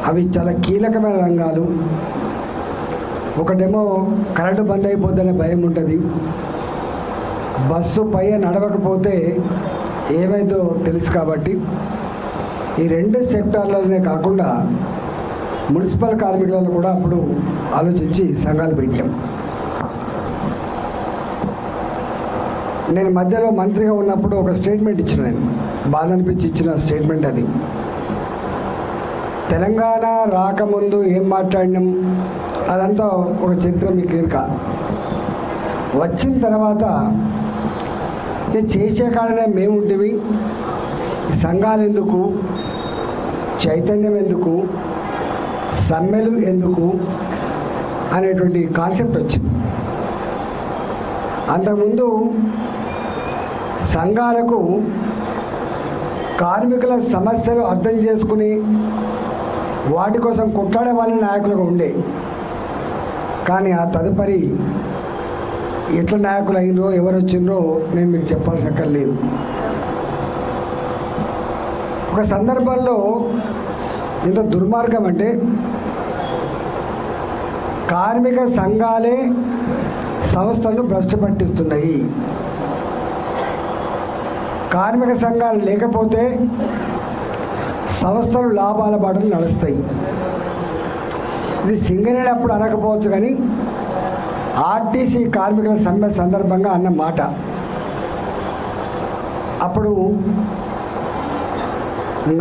అవి చాలా కీలకమైన రంగాలు. ఒకటేమో కరెంటు బంద్ అయిపోద్దనే భయం ఉంటుంది, బస్సు పై నడవకపోతే ఏమైందో తెలుసు. కాబట్టి ఈ రెండు సెక్టార్లనే కాకుండా మున్సిపల్ కార్మికులను కూడా అప్పుడు ఆలోచించి సంఘాలు పెట్టాం. నేను మధ్యలో మంత్రిగా ఉన్నప్పుడు ఒక స్టేట్మెంట్ ఇచ్చిన, నేను బాధ అనిపించి ఇచ్చిన స్టేట్మెంట్ అది. తెలంగాణ రాకముందు ఏం మాట్లాడినాం అదంతా ఒక చరిత్ర మీకు ఎరుక. వచ్చిన తర్వాత చేసే కాడనే మేముంటివి, సంఘాలు ఎందుకు, చైతన్యం ఎందుకు, సమ్మెలు ఎందుకు అనేటువంటి కాన్సెప్ట్ వచ్చింది. అంతకుముందు సంఘాలకు కార్మికుల సమస్యలు అర్థం చేసుకుని వాటి కోసం కొట్లాడే వాళ్ళ నాయకులుగా ఉండే. కానీ ఆ తదుపరి ఎట్లా నాయకులు అయినరో ఎవరు వచ్చిండ్రో నేను మీకు చెప్పాల్సి అక్కర్లేదు. ఒక సందర్భంలో ఎంత దుర్మార్గం అంటే కార్మిక సంఘాలే సంస్థలను భ్రష్టు పట్టిస్తున్నాయి. కార్మిక సంఘాలు లేకపోతే సంస్థలు లాభాల బాటలు నడుస్తాయి. ఇది సింగరేణి అప్పుడు అనకపోవచ్చు, కానీ ఆర్టీసీ కార్మికుల సమ్మె సందర్భంగా అన్న మాట. అప్పుడు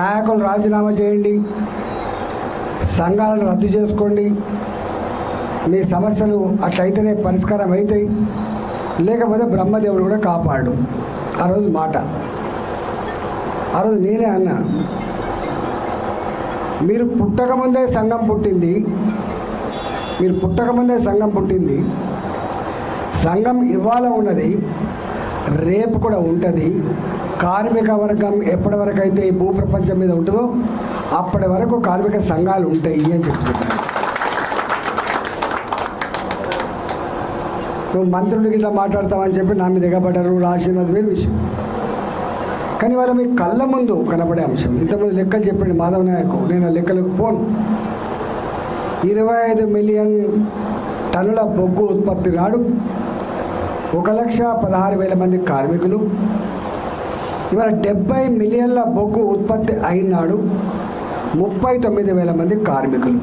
నాయకులు రాజీనామా చేయండి, సంఘాలను రద్దు చేసుకోండి, మీ సమస్యలు అట్లయితేనే పరిష్కారం అవుతాయి, లేకపోతే బ్రహ్మదేవుడు కూడా కాపాడు. ఆ రోజు మాట. ఆ రోజు నేనే అన్నా, మీరు పుట్టకముందే సంఘం పుట్టింది, మీరు పుట్టకముందే సంఘం పుట్టింది. సంఘం ఇవాళ ఉన్నది, రేపు కూడా ఉంటుంది. కార్మిక వర్గం ఎప్పటి వరకు అయితే ఈ భూప్రపంచం మీద ఉంటుందో అప్పటి వరకు కార్మిక సంఘాలు ఉంటాయి అని చెప్తున్నారు. నువ్వు మంత్రుడికి ఇట్లా మాట్లాడతావని చెప్పి నా మీద దిగబడ్డారు, రాసినది వేరు విషయం. కానీ వాళ్ళ మీ కళ్ళ ముందు కనబడే అంశం. ఇంతమంది లెక్కలు చెప్పండి మాధవ నాయకు, నేను ఆ లెక్కలకు పోను. 25 మిలియన్ టన్నుల బొగ్గు ఉత్పత్తి నాడు 1,16,000 మంది కార్మికులు. ఇవాళ 70 మిలియన్ల బొగ్గు ఉత్పత్తి అయినాడు 39,000 మంది కార్మికులు.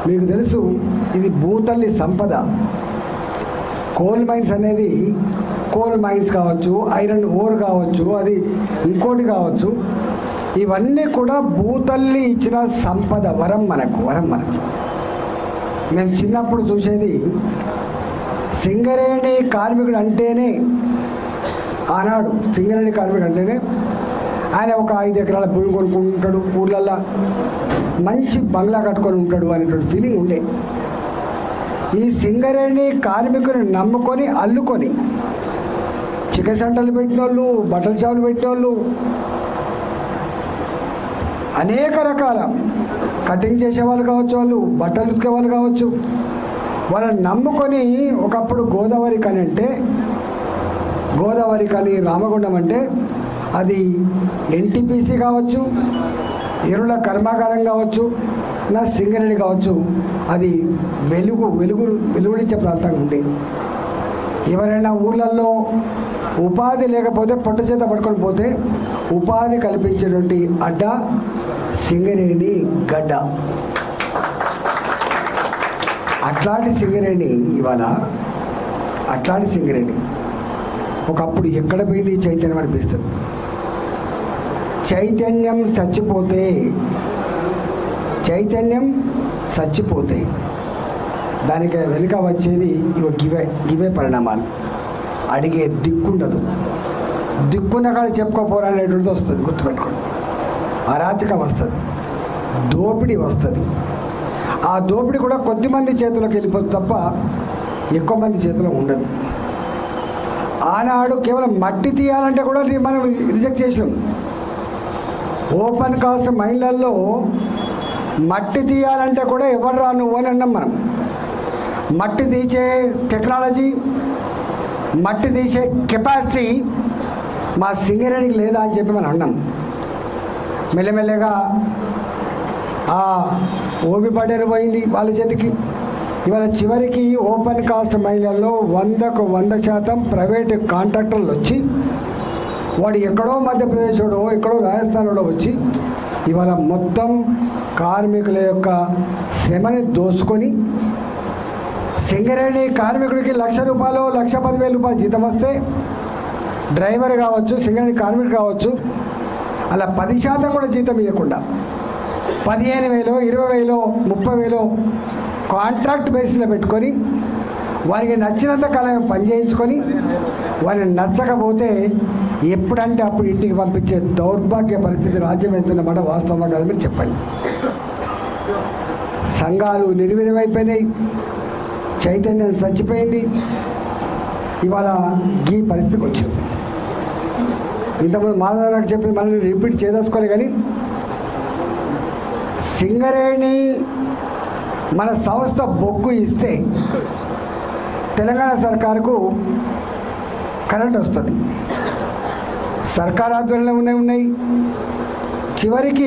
మీకు తెలుసు, ఇది భూతల్లి సంపద. కోల్ మైన్స్ అనేది, కోల్ మైన్స్ కావచ్చు, ఐరన్ ఓర్ కావచ్చు, అది ఇంకోటి కావచ్చు, ఇవన్నీ కూడా భూతల్లి ఇచ్చిన సంపద, వరం మనకు. మేము చిన్నప్పుడు చూసేది సింగరేణి కార్మికుడు అంటేనే, ఆనాడు సింగరేణి కార్మికుడు అంటేనే ఆయన ఒక 5 ఎకరాల భూమి కొనుక్కుంటాడు, ఊర్లల్లో మంచి బంగ్లా కట్టుకొని ఉంటాడు అనేటువంటి ఫీలింగ్ ఉండే. ఈ సింగరేణి కార్మికుని నమ్ముకొని అల్లుకొని చికెన్ సెంటర్లు పెట్టిన వాళ్ళు, బట్టల షాపులు పెట్టిన వాళ్ళు, అనేక రకాల కటింగ్ చేసేవాళ్ళు కావచ్చు, వాళ్ళు బట్టలు ఉతికే వాళ్ళు కావచ్చు, వాళ్ళని నమ్ముకొని ఒకప్పుడు గోదావరి కని అంటే, గోదావరి కని రామగుండం అంటే అది ఎన్టీపీసీ కావచ్చు, ఎరువుల కర్మాగారం కావచ్చు, నా సింగరేణి కావచ్చు, అది వెలుగునిచ్చే ప్రాంతంగా ఉంది. ఎవరైనా ఊళ్ళల్లో ఉపాధి లేకపోతే పొట్ట చేత పట్టుకొని పోతే ఉపాధి కల్పించేటువంటి అడ్డ సింగరేణి గడ్డ. అట్లాంటి సింగరేణి ఇవాళ, అట్లాంటి సింగరేణి ఒకప్పుడు ఎక్కడ పోయింది చైతన్యం అనిపిస్తుంది. చైతన్యం చచ్చిపోతే దానికి వెనుక వచ్చేది ఇవే పరిణామాలు. అడిగే దిక్కుండదు, దిక్కున్న కాడ చెప్పుకోపోరానేటువంటిది వస్తుంది. గుర్తుపెట్టుకోండి, అరాచకం వస్తుంది, దోపిడీ వస్తుంది. ఆ దోపిడీ కూడా కొద్దిమంది చేతిలోకి వెళ్ళిపోతుంది తప్ప ఎక్కువ మంది చేతిలో ఉండదు. ఆనాడు కేవలం మట్టి తీయాలంటే కూడా మనం రిజెక్ట్ చేసినాం. ఓపెన్ కాస్ట్ మైన్లలో మట్టి తీయాలంటే కూడా ఎవరు రా నువ్వు అని అన్నాం మనం. మట్టి తీసే టెక్నాలజీ, మట్టి తీసే కెపాసిటీ మా సింగరేణికి లేదా అని చెప్పి మనం అన్నాం. మెల్లమెల్లగా ఆ ఓబీ బర్డెన్ పోయింది వాళ్ళ చేతికి. ఇవాళ చివరికి ఓపెన్ కాస్ట్ మహిళల్లో 100కు 100% ప్రైవేట్ కాంట్రాక్టర్లు వచ్చి, వాడు ఎక్కడో మధ్యప్రదేశోడో ఎక్కడో రాజస్థాన్లో వచ్చి ఇవాళ మొత్తం కార్మికుల యొక్క శ్రమని దోసుకొని, సింగరేణి కార్మికుడికి ₹1,00,000 ₹1,10,000 జీతం వస్తే డ్రైవర్ కావచ్చు, సింగరేణి కార్మికుడు కావచ్చు, అలా 10% కూడా జీతం ఇవ్వకుండా 15,000, 20,000, 30,000 కాంట్రాక్ట్ బేసిస్లో పెట్టుకొని వారికి నచ్చినంత కాలం పని చేయించుకొని వారిని నచ్చకపోతే ఎప్పుడంటే అప్పుడు ఇంటికి పంపించే దౌర్భాగ్య పరిస్థితి రాజ్యం వెళ్తున్నమాట. వాస్తవంగా కాదు, మీరు చెప్పండి. సంఘాలు నిర్వీర్యమైపోయినాయి, చైతన్యం చచ్చిపోయింది. ఇవాళ ఈ పరిస్థితికి వచ్చింది. ఇంతకుముందు మాధవ్ నాకు చెప్పింది మళ్ళీ రిపీట్ చేయదలుచుకోవాలి. కానీ సింగరేణి మన సంస్థ బొగ్గు ఇస్తే తెలంగాణ సర్కారుకు కరెంట్ వస్తుంది. సర్కార్ ఆధ్వర్యంలో ఉన్నాయి. చివరికి